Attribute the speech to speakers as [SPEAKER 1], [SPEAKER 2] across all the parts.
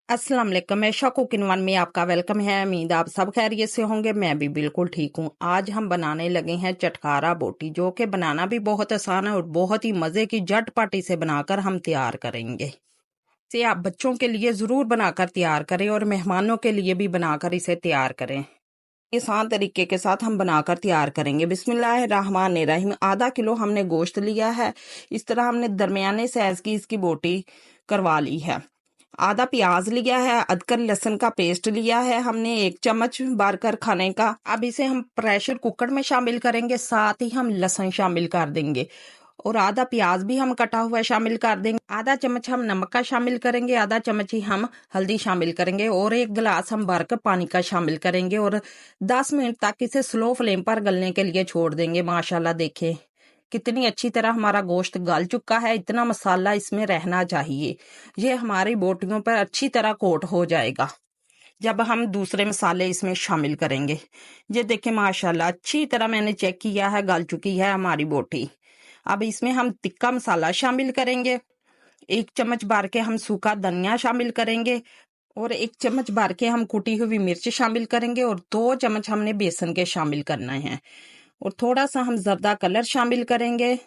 [SPEAKER 1] अस्सलाम वालेकुम। मेशा कुकिंग वन में आपका वेलकम है। उम्मीद आप सब खैरियत से होंगे। मैं भी बिल्कुल ठीक हूँ। आज हम बनाने लगे हैं चटकारा बोटी, जो कि बनाना भी बहुत आसान है और बहुत ही मज़े की झटपट इसे बनाकर हम तैयार करेंगे। इसे आप बच्चों के लिए ज़रूर बनाकर तैयार करें और मेहमानों के लिए भी बनाकर इसे तैयार करें। आसान तरीके के साथ हम बनाकर तैयार करेंगे। बिस्मिल्लाहिर्रहमानिर्रहीम। आधा किलो हमने गोश्त लिया है। इस तरह हमने दरमियाने साइज की इसकी बोटी करवा ली है। आधा प्याज लिया है, अदरक लहसुन का पेस्ट लिया है हमने 1 चम्मच भरकर खाने का। अब इसे हम प्रेशर कुकर में शामिल करेंगे, साथ ही हम लहसुन शामिल कर देंगे और आधा प्याज भी हम कटा हुआ शामिल कर देंगे। आधा चम्मच हम नमक का शामिल करेंगे, आधा चम्मच ही हम हल्दी शामिल करेंगे और 1 गिलास हम भरकर पानी का शामिल करेंगे और 10 मिनट तक इसे स्लो फ्लेम पर गलने के लिए छोड़ देंगे। माशाल्लाह देखें कितनी अच्छी तरह हमारा गोश्त गल चुका है। इतना मसाला इसमें रहना चाहिए, ये हमारी बोटियों पर अच्छी तरह कोट हो जाएगा जब हम दूसरे मसाले इसमें शामिल करेंगे। ये देखें माशाल्लाह अच्छी तरह मैंने चेक किया है, गल चुकी है हमारी बोटी। अब इसमें हम तिक्का मसाला शामिल करेंगे। 1 चम्मच भर के हम सूखा धनिया शामिल करेंगे और 1 चम्मच भर के हम कुटी हुई मिर्च शामिल करेंगे और 2 चम्मच हमने बेसन के शामिल करना है और थोड़ा सा हम जर्दा कलर शामिल करेंगे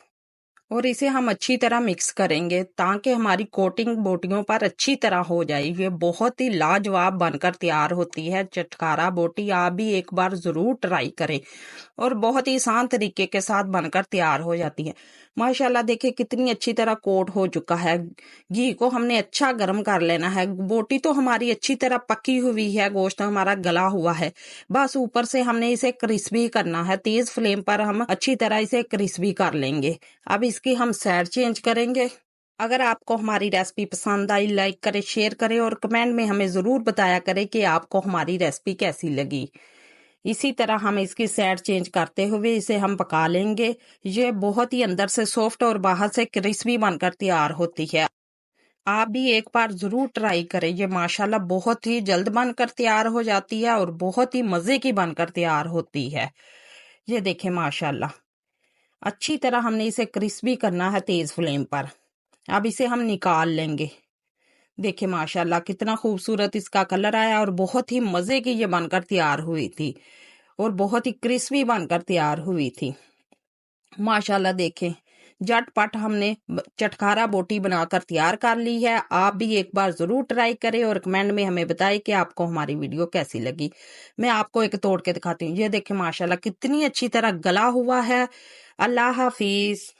[SPEAKER 1] और इसे हम अच्छी तरह मिक्स करेंगे ताकि हमारी कोटिंग बोटियों पर अच्छी तरह हो जाए। ये बहुत ही लाजवाब बनकर तैयार होती है चटकारा बोटी। आप भी एक बार जरूर ट्राई करें और बहुत ही आसान तरीके के साथ बनकर तैयार हो जाती है। माशाल्लाह देखिए कितनी अच्छी तरह कोट हो चुका है। घी को हमने अच्छा गर्म कर लेना है। बोटी तो हमारी अच्छी तरह पकी हुई है, गोश्त हमारा गला हुआ है, बस ऊपर से हमने इसे क्रिस्पी करना है। तेज फ्लेम पर हम अच्छी तरह इसे क्रिस्पी कर लेंगे। अब इसकी हम साइड चेंज करेंगे। अगर आपको हमारी रेसिपी पसंद आई, लाइक करें, शेयर करें और कमेंट में हमें जरूर बताया करें कि आपको हमारी रेसिपी कैसी लगी। इसी तरह हम इसकी साइड चेंज करते हुए इसे हम पका लेंगे। ये बहुत ही अंदर से सॉफ्ट और बाहर से क्रिस्पी बनकर तैयार होती है। आप भी एक बार जरूर ट्राई करें। ये माशाल्लाह बहुत ही जल्द बनकर तैयार हो जाती है और बहुत ही मजे की बनकर तैयार होती है। ये देखें माशाल्लाह अच्छी तरह हमने इसे क्रिस्पी करना है तेज फ्लेम पर। अब इसे हम निकाल लेंगे। देखिए माशाल्लाह कितना खूबसूरत इसका कलर आया और बहुत ही मजे की ये बनकर तैयार हुई थी और बहुत ही क्रिस्पी बनकर तैयार हुई थी। माशाल्लाह देखें झटपट हमने चटकारा बोटी बनाकर तैयार कर ली है। आप भी एक बार जरूर ट्राई करें और कमेंट में हमें बताएं कि आपको हमारी वीडियो कैसी लगी। मैं आपको एक तोड़ के दिखाती हूँ। ये देखें माशाल्लाह कितनी अच्छी तरह गला हुआ है। अल्लाह हाफिज।